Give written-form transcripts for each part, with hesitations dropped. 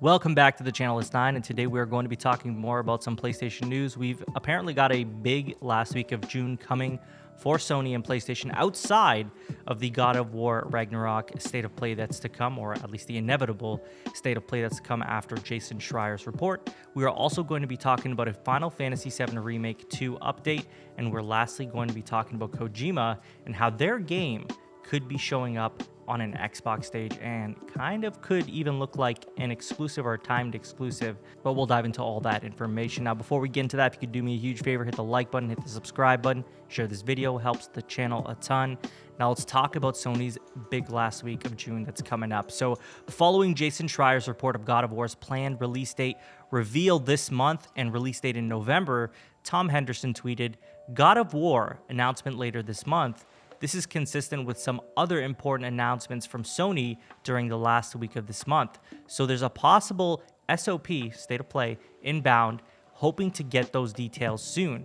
Welcome back to the channel. It's 9, and today we are going to be talking more about some PlayStation news. We've apparently got a big last week of June coming for Sony and PlayStation outside of the God of War Ragnarok state of play that's to come, or at least the inevitable state of play that's to come after Jason Schreier's report. We are also going to be talking about a Final Fantasy VII Remake 2 update, and we're lastly going to be talking about Kojima and how their game could be showing up on an Xbox stage and kind of could even look like an exclusive or a timed exclusive, but we'll dive into all that information. Now, before we get into that, if you could do me a huge favor, hit the like button, hit the subscribe button, share this video, helps the channel a ton. Now let's talk about Sony's big last week of June that's coming up. So following Jason Schreier's report of God of War's planned release date revealed this month and release date in November, Tom Henderson tweeted, "God of War announcement later this month. This is consistent with some other important announcements from Sony during the last week of this month. So there's a possible SOP, state of play, inbound, hoping to get those details soon."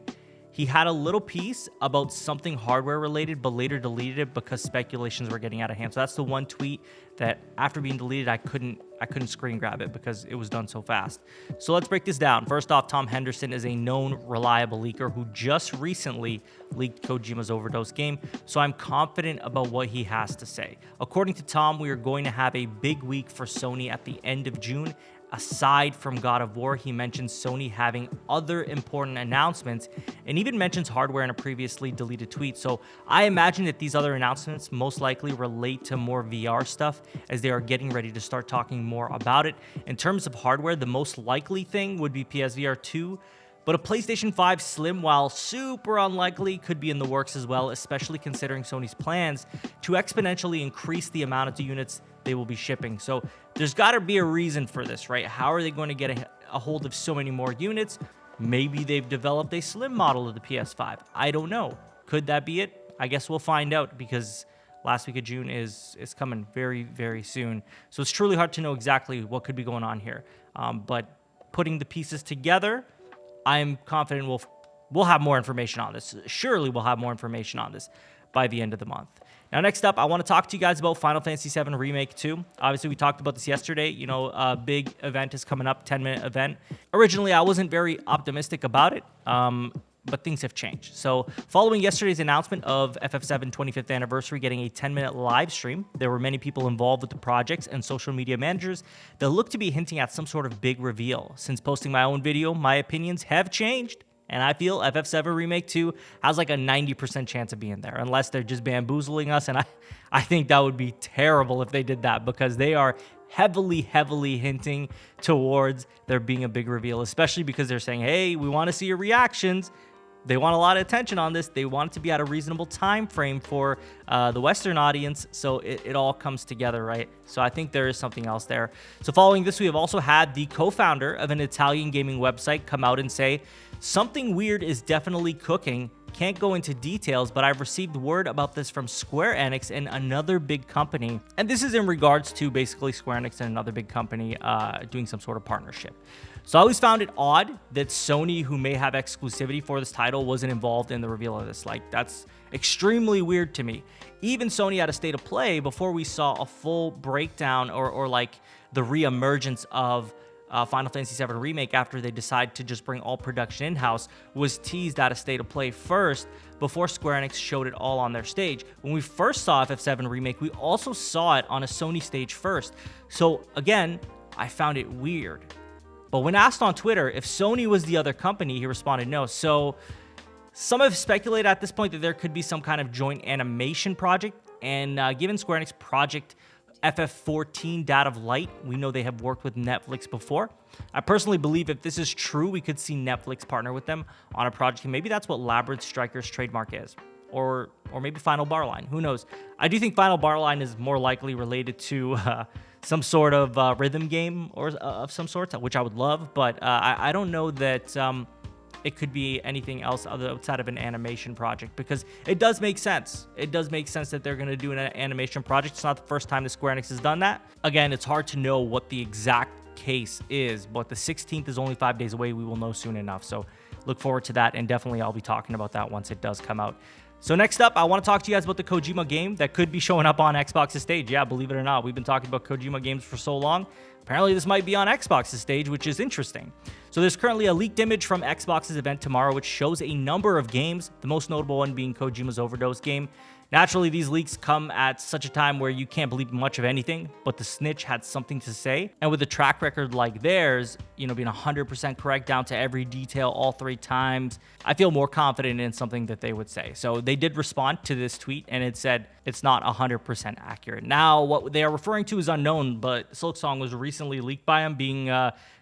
He had a little piece about something hardware related, but later deleted it because speculations were getting out of hand. So that's the one tweet that after being deleted, I couldn't screen grab it because it was done so fast. So let's break this down. First off, Tom Henderson is a known reliable leaker who just recently leaked Kojima's Overdose game. So I'm confident about what he has to say. According to Tom, we are going to have a big week for Sony at the end of June. Aside from God of War, he mentions Sony having other important announcements and even mentions hardware in a previously deleted tweet. So I imagine that these other announcements most likely relate to more VR stuff as they are getting ready to start talking more about it. In terms of hardware, the most likely thing would be PSVR 2, but a PlayStation 5 Slim, while super unlikely, could be in the works as well, especially considering Sony's plans to exponentially increase the amount of units they will be shipping. So there's got to be a reason for this, right? How are they going to get a hold of so many more units? Maybe they've developed a Slim model of the PS5. I don't know. Could that be it? I guess we'll find out because last week of June is coming very, very soon. So it's truly hard to know exactly what could be going on here. But putting the pieces together, I'm confident we'll have more information on this. Surely we'll have more information on this by the end of the month. Now, next up, I want to talk to you guys about Final Fantasy VII Remake 2. Obviously, we talked about this yesterday. You know, a big event is coming up, 10-minute event. Originally, I wasn't very optimistic about it, but things have changed. So following yesterday's announcement of FF7 25th anniversary getting a 10-minute live stream, there were many people involved with the projects and social media managers that look to be hinting at some sort of big reveal. Since posting my own video, my opinions have changed, and I feel FF7 Remake 2 has like a 90% chance of being there, unless they're just bamboozling us, and I think that would be terrible if they did that, because they are heavily hinting towards there being a big reveal, especially because they're saying, hey, we want to see your reactions. They want a lot of attention on this. They want it to be at a reasonable time frame for the Western audience, so it all comes together, right? So I think there is something else there. So following this, we have also had the co-founder of an Italian gaming website come out and say, something weird is definitely cooking. Can't go into details, but I've received word about this from Square Enix and another big company. And this is in regards to basically Square Enix and another big company doing some sort of partnership. So I always found it odd that Sony, who may have exclusivity for this title, wasn't involved in the reveal of this. Like, that's extremely weird to me. Even Sony had a state of play before we saw a full breakdown or like the reemergence of Final Fantasy VII Remake after they decided to just bring all production in-house, was teased at a state of play first before Square Enix showed it all on their stage. When we first saw FF7 Remake, we also saw it on a Sony stage first. So again, I found it weird. But when asked on Twitter if Sony was the other company, he responded no. So some have speculated at this point that there could be some kind of joint animation project, and given Square Enix project FF14 Dad of Light, we know they have worked with Netflix before. I personally believe if this is true, we could see Netflix partner with them on a project, and maybe that's what Labyrinth Striker's trademark is. Or maybe Final Barline, who knows? I do think Final Barline is more likely related to some sort of rhythm game or of some sort, which I would love, but I don't know that it could be anything else outside of an animation project, because it does make sense. It does make sense that they're going to do an animation project. It's not the first time that Square Enix has done that. Again, it's hard to know what the exact case is, but the 16th is only 5 days away. We will know soon enough, so look forward to that, and definitely I'll be talking about that once it does come out. So next up, I want to talk to you guys about the Kojima game that could be showing up on Xbox's stage. Yeah, believe it or not, we've been talking about Kojima games for so long. Apparently, this might be on Xbox's stage, which is interesting. So there's currently a leaked image from Xbox's event tomorrow, which shows a number of games, the most notable one being Kojima's Overdose game. Naturally, these leaks come at such a time where you can't believe much of anything, but the snitch had something to say. And with a track record like theirs, being 100% correct down to every detail all 3 times, I feel more confident in something that they would say. So they did respond to this tweet, and it said it's not 100% accurate. Now, what they are referring to is unknown, but Silksong was recently leaked by him being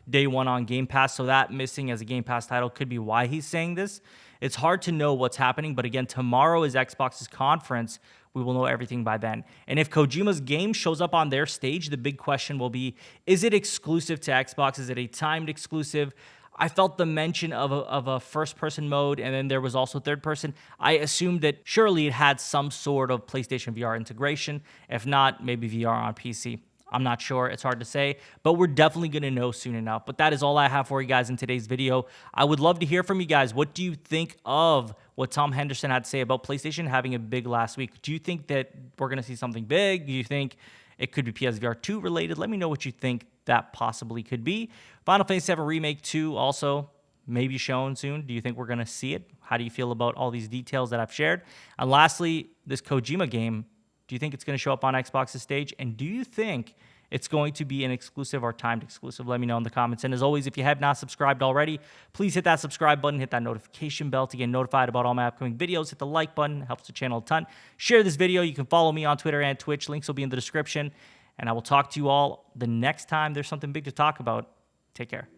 day 1 on Game Pass, so that missing as a Game Pass title could be why he's saying this. It's hard to know what's happening, but again, tomorrow is Xbox's conference. We will know everything by then. And if Kojima's game shows up on their stage, the big question will be, is it exclusive to Xbox? Is it a timed exclusive? I felt the mention of a first-person mode, and then there was also third-person. I assumed that surely it had some sort of PlayStation VR integration. If not, maybe VR on PC. I'm not sure. It's hard to say, but we're definitely going to know soon enough. But that is all I have for you guys in today's video. I would love to hear from you guys. What do you think of what Tom Henderson had to say about PlayStation having a big last week? Do you think that we're going to see something big? Do you think it could be PSVR 2 related? Let me know what you think that possibly could be. Final Fantasy VII Remake 2 also maybe shown soon. Do you think we're going to see it? How do you feel about all these details that I've shared? And lastly, this Kojima game, do you think it's going to show up on Xbox's stage? And do you think it's going to be an exclusive or timed exclusive? Let me know in the comments. And as always, if you have not subscribed already, please hit that subscribe button, hit that notification bell to get notified about all my upcoming videos. Hit the like button, helps the channel a ton. Share this video. You can follow me on Twitter and Twitch. Links will be in the description. And I will talk to you all the next time there's something big to talk about. Take care.